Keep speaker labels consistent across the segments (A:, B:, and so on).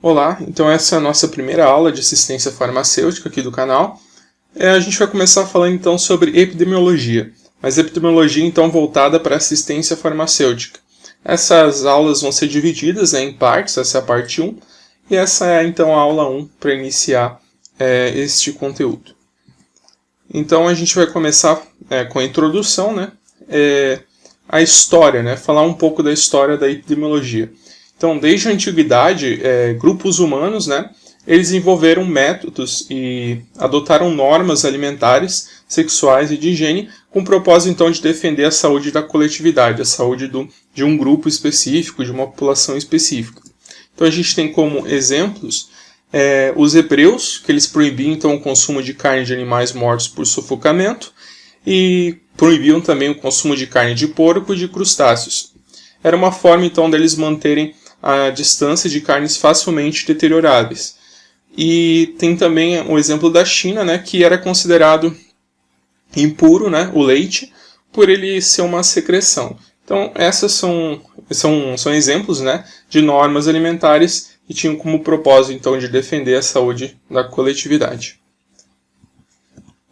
A: Olá, então essa é a nossa primeira aula de assistência farmacêutica aqui do canal. A gente vai começar falando então sobre epidemiologia, mas epidemiologia então voltada para assistência farmacêutica. Essas aulas vão ser divididas em partes, essa é a parte 1, e essa é então a aula 1 para iniciar este conteúdo. Então a gente vai começar com a introdução, a história, falar um pouco da história da epidemiologia. Então, desde a antiguidade, grupos humanos, eles desenvolveram métodos e adotaram normas alimentares, sexuais e de higiene com o propósito, então, de defender a saúde da coletividade, a saúde de um grupo específico, de uma população específica. Então, a gente tem como exemplos os hebreus, que eles proibiam, então, o consumo de carne de animais mortos por sufocamento e proibiam também o consumo de carne de porco e de crustáceos. Era uma forma, então, deles manterem a distância de carnes facilmente deterioráveis. E tem também o exemplo da China, que era considerado impuro, o leite, por ele ser uma secreção. Então, essas são exemplos de normas alimentares que tinham como propósito, então, de defender a saúde da coletividade.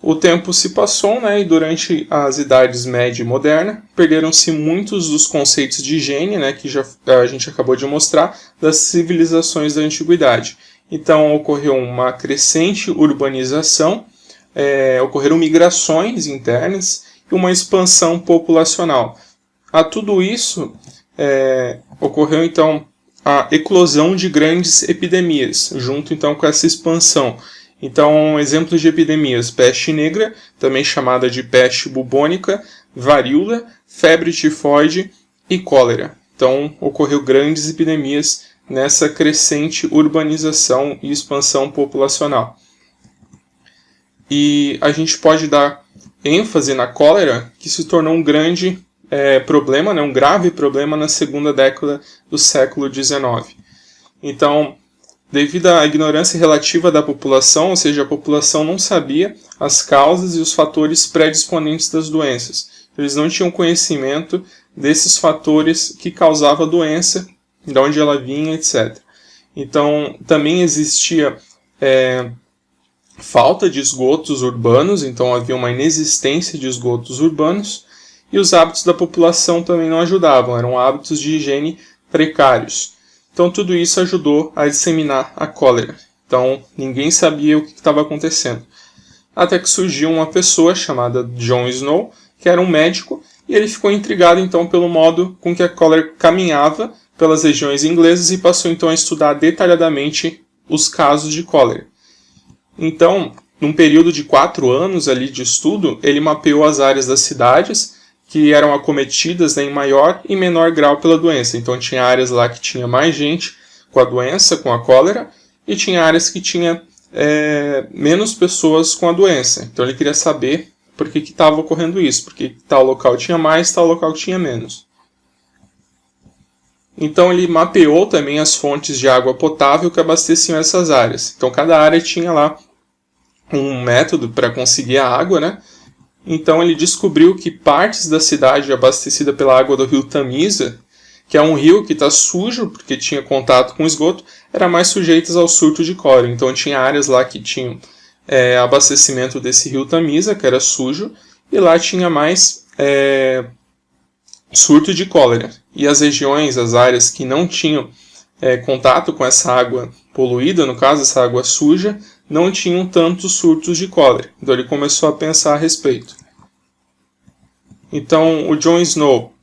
A: O tempo se passou, e durante as idades média e moderna, perderam-se muitos dos conceitos de higiene, que a gente acabou de mostrar, das civilizações da antiguidade. Então, ocorreu uma crescente urbanização, ocorreram migrações internas e uma expansão populacional. A tudo isso, ocorreu, então, a eclosão de grandes epidemias, junto, então, com essa expansão. Então, exemplos de epidemias: peste negra, também chamada de peste bubônica, varíola, febre tifoide e cólera. Então, ocorreu grandes epidemias nessa crescente urbanização e expansão populacional. E a gente pode dar ênfase na cólera, que se tornou um grande problema, um grave problema na segunda década do século XIX. Então, devido à ignorância relativa da população, ou seja, a população não sabia as causas e os fatores predisponentes das doenças. Eles não tinham conhecimento desses fatores que causavam a doença, de onde ela vinha, etc. Então, também existia falta de esgotos urbanos, então havia uma inexistência de esgotos urbanos, e os hábitos da população também não ajudavam, eram hábitos de higiene precários. Então, tudo isso ajudou a disseminar a cólera. Então, ninguém sabia o que estava acontecendo. Até que surgiu uma pessoa chamada John Snow, que era um médico, e ele ficou intrigado, então, pelo modo com que a cólera caminhava pelas regiões inglesas e passou, então, a estudar detalhadamente os casos de cólera. Então, num período de 4 anos ali de estudo, ele mapeou as áreas das cidades que eram acometidas em maior e menor grau pela doença. Então, tinha áreas lá que tinha mais gente com a doença, com a cólera, e tinha áreas que tinha menos pessoas com a doença. Então, ele queria saber por que estava ocorrendo isso, porque tal local tinha mais, tal local tinha menos. Então, ele mapeou também as fontes de água potável que abasteciam essas áreas. Então, cada área tinha lá um método para conseguir a água, Então ele descobriu que partes da cidade abastecida pela água do rio Tamisa, que é um rio que está sujo porque tinha contato com esgoto, eram mais sujeitas ao surto de cólera. Então tinha áreas lá que tinham abastecimento desse rio Tamisa, que era sujo, e lá tinha mais surto de cólera. E as regiões, as áreas que não tinham contato com essa água poluída, no caso essa água suja, não tinham tantos surtos de cólera. Então ele começou a pensar a respeito. Então o John Snow,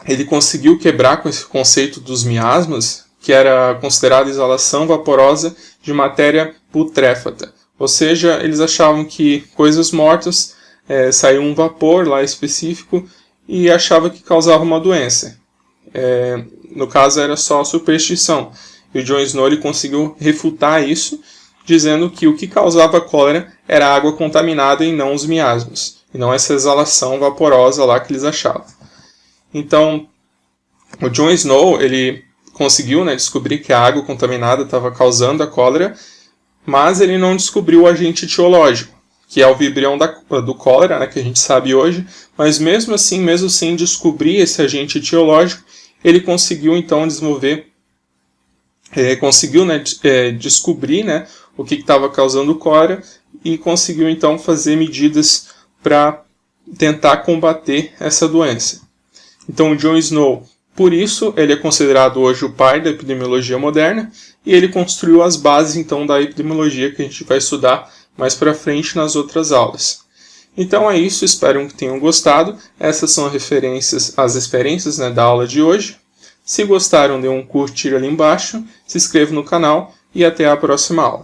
A: ele conseguiu quebrar com esse conceito dos miasmas, que era considerada exalação vaporosa de matéria putréfata. Ou seja, eles achavam que coisas mortas saíam um vapor lá específico e achavam que causava uma doença. No caso era só superstição. E o John Snow ele conseguiu refutar isso, dizendo que o que causava cólera era a água contaminada e não os miasmas, e não essa exalação vaporosa lá que eles achavam. Então, o John Snow ele conseguiu descobrir que a água contaminada estava causando a cólera, mas ele não descobriu o agente etiológico, que é o vibrião do cólera, que a gente sabe hoje, mas mesmo sem descobrir esse agente etiológico, ele conseguiu então desenvolver conseguiu, né, descobrir, né, o que estava causando cólera e conseguiu então fazer medidas para tentar combater essa doença. Então, John Snow, por isso, ele é considerado hoje o pai da epidemiologia moderna e ele construiu as bases então da epidemiologia que a gente vai estudar mais para frente nas outras aulas. Então é isso, espero que tenham gostado. Essas são as referências, né, da aula de hoje. Se gostaram, dê um curtir ali embaixo, se inscreva no canal e até a próxima aula.